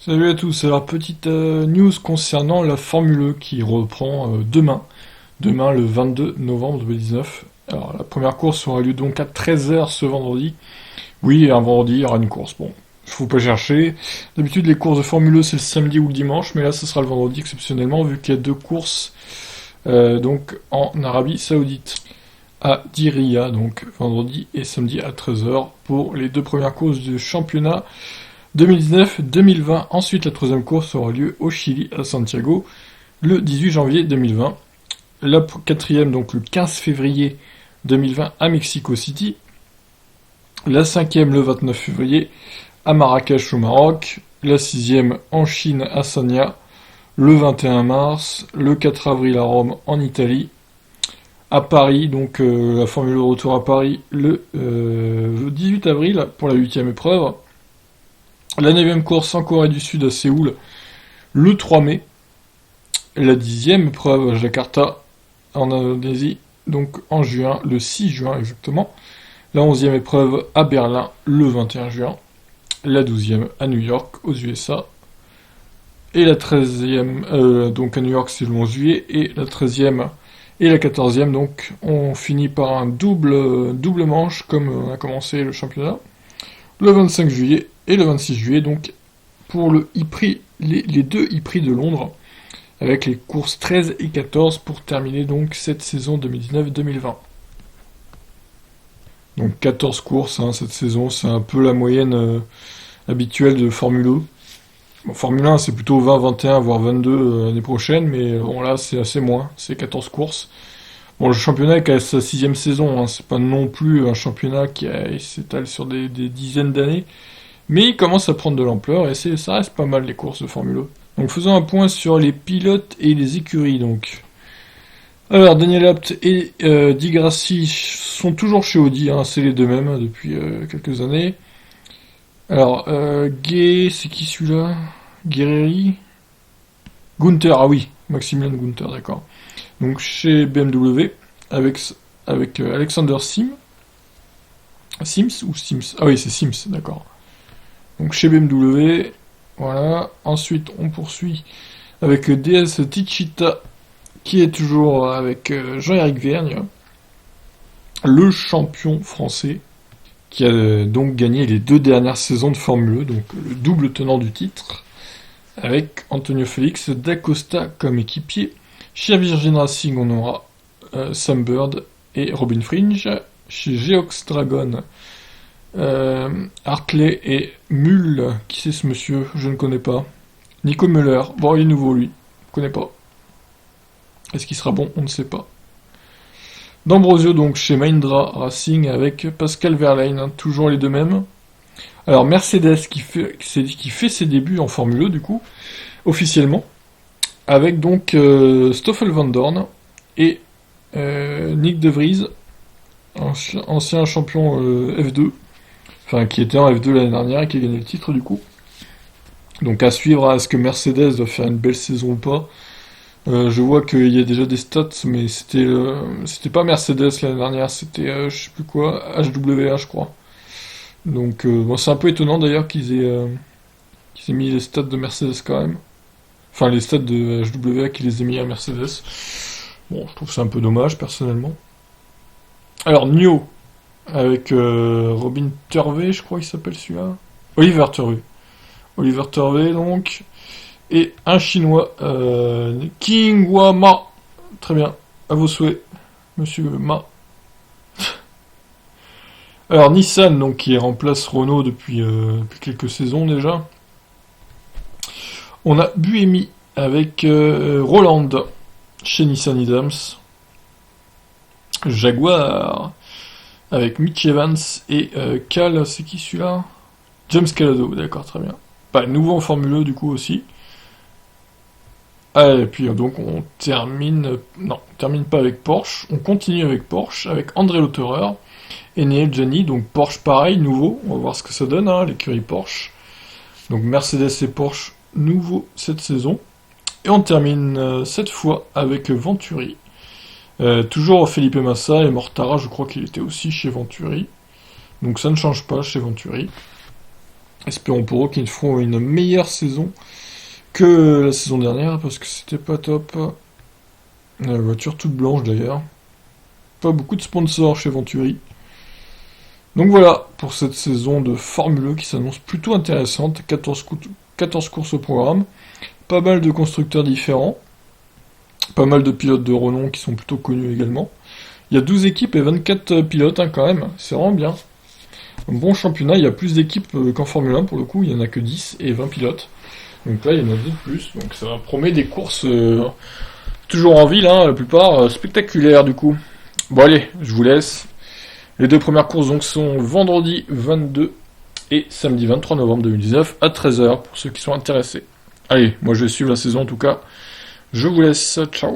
Salut à tous, alors petite news concernant la Formule E qui reprend demain, le 22 novembre 2019. Alors la première course aura lieu donc à 13h ce vendredi. Oui, un vendredi, il y aura une course. Bon, faut pas chercher. D'habitude les courses de Formule E c'est le samedi ou le dimanche, mais là ce sera le vendredi exceptionnellement vu qu'il y a deux courses donc en Arabie Saoudite. À Diriyah, donc vendredi et samedi à 13h pour les deux premières courses du championnat 2019-2020. Ensuite, la troisième course aura lieu au Chili, à Santiago, le 18 janvier 2020. La quatrième, donc le 15 février 2020, à Mexico City. La cinquième, le 29 février, à Marrakech au Maroc. La sixième, en Chine, à Sanya, le 21 mars. Le 4 avril, à Rome, en Italie. À Paris, donc la Formule retour à Paris, le 18 avril, pour la huitième épreuve. La 9e course en Corée du Sud à Séoul le 3 mai. La 10e épreuve à Jakarta en Indonésie, donc en juin, le 6 juin exactement. La 11e épreuve à Berlin le 21 juin. La 12e à New York aux USA. Et la 13e, donc à New York c'est le 11 juillet. Et la 13e et la 14e, donc on finit par un double manche comme on a commencé le championnat. Le 25 juillet et le 26 juillet, donc pour le e-prix, les deux e-prix de Londres, avec les courses 13 et 14 pour terminer donc cette saison 2019-2020. Donc 14 courses cette saison, c'est un peu la moyenne habituelle de Formule E. Bon, Formule 1 c'est plutôt 20, 21, voire 22 l'année prochaine, mais bon là c'est assez moins, c'est 14 courses. Bon, le championnat est à sa sixième saison, c'est pas non plus un championnat qui s'étale sur des dizaines d'années, mais il commence à prendre de l'ampleur et ça reste pas mal les courses de Formule 1. Donc faisons un point sur les pilotes et les écuries donc. Alors Daniel Abt et Di Grassi sont toujours chez Audi, c'est les deux mêmes depuis quelques années. Alors Gay, c'est qui celui-là? Guerrieri? Gunther, ah oui, Maximilian Gunther, d'accord. Donc chez BMW avec Alexander Sims ou Sims? Ah oui, c'est Sims, d'accord. Donc chez BMW, voilà. Ensuite, on poursuit avec DS Techeetah, qui est toujours avec Jean-Éric Vergne, le champion français, qui a donc gagné les deux dernières saisons de Formule E, donc le double tenant du titre, avec Antonio Félix d'Acosta comme équipier. Chez Virgin Racing, on aura Sam Bird et Robin Fringe. Chez Geox Dragon, Hartley et Mull, qui c'est ce monsieur? Je ne connais pas. Nico Müller, bon il est nouveau lui, je connais pas. Est-ce qu'il sera bon? On ne sait pas. D'Ambrosio donc chez Mahindra Racing avec Pascal Wehrlein, toujours les deux mêmes. Alors Mercedes qui fait ses débuts en Formule E du coup, officiellement, avec donc Stoffel Van Dorn et Nick De Vries, ancien champion F2, enfin qui était en F2 l'année dernière et qui a gagné le titre du coup. Donc à suivre, est-ce que Mercedes doit faire une belle saison ou pas? Je vois qu'il y a déjà des stats, mais c'était pas Mercedes l'année dernière, c'était je sais plus quoi, HWA je crois. Donc bon, c'est un peu étonnant d'ailleurs qu'ils aient mis les stats de Mercedes quand même. Enfin les stats de HWA qui les aient mis à Mercedes. Bon, je trouve ça un peu dommage personnellement. Alors Nio avec Robin Turvey, je crois qu'il s'appelle celui-là. Oliver Turvey. Oliver Turvey donc. Et un chinois, King Ma. Très bien, à vos souhaits, monsieur Ma. Alors Nissan, donc, qui remplace Renault depuis quelques saisons déjà. On a Buemi avec Roland chez Nissan Idams. Jaguar avec Mitch Evans et Cal, c'est qui celui-là? James Calado, d'accord, très bien. Pas nouveau en Formule E du coup aussi. Ah, et puis donc on termine. Non, on termine pas avec Porsche. On continue avec Porsche, avec André Lauterer et Neil Gianni. Donc Porsche pareil, nouveau. On va voir ce que ça donne, l'écurie Porsche. Donc Mercedes et Porsche, nouveau cette saison. Et on termine cette fois avec Venturi. Toujours Felipe Massa et Mortara, je crois qu'il était aussi chez Venturi. Donc ça ne change pas chez Venturi. Espérons pour eux qu'ils feront une meilleure saison que la saison dernière, parce que c'était pas top. La voiture toute blanche d'ailleurs. Pas beaucoup de sponsors chez Venturi. Donc voilà, pour cette saison de Formule E qui s'annonce plutôt intéressante. 14 courses au programme. Pas mal de constructeurs différents. Pas mal de pilotes de renom qui sont plutôt connus également. Il y a 12 équipes et 24 pilotes quand même. C'est vraiment bien. Un bon championnat, il y a plus d'équipes qu'en Formule 1 pour le coup. Il n'y en a que 10 et 20 pilotes. Donc là, il y en a 2 de plus. Donc ça promet des courses toujours en ville, hein, la plupart spectaculaires du coup. Bon allez, je vous laisse. Les 2 premières courses donc sont vendredi 22 et samedi 23 novembre 2019 à 13h pour ceux qui sont intéressés. Allez, moi je vais suivre la saison en tout cas. Je vous laisse, ciao.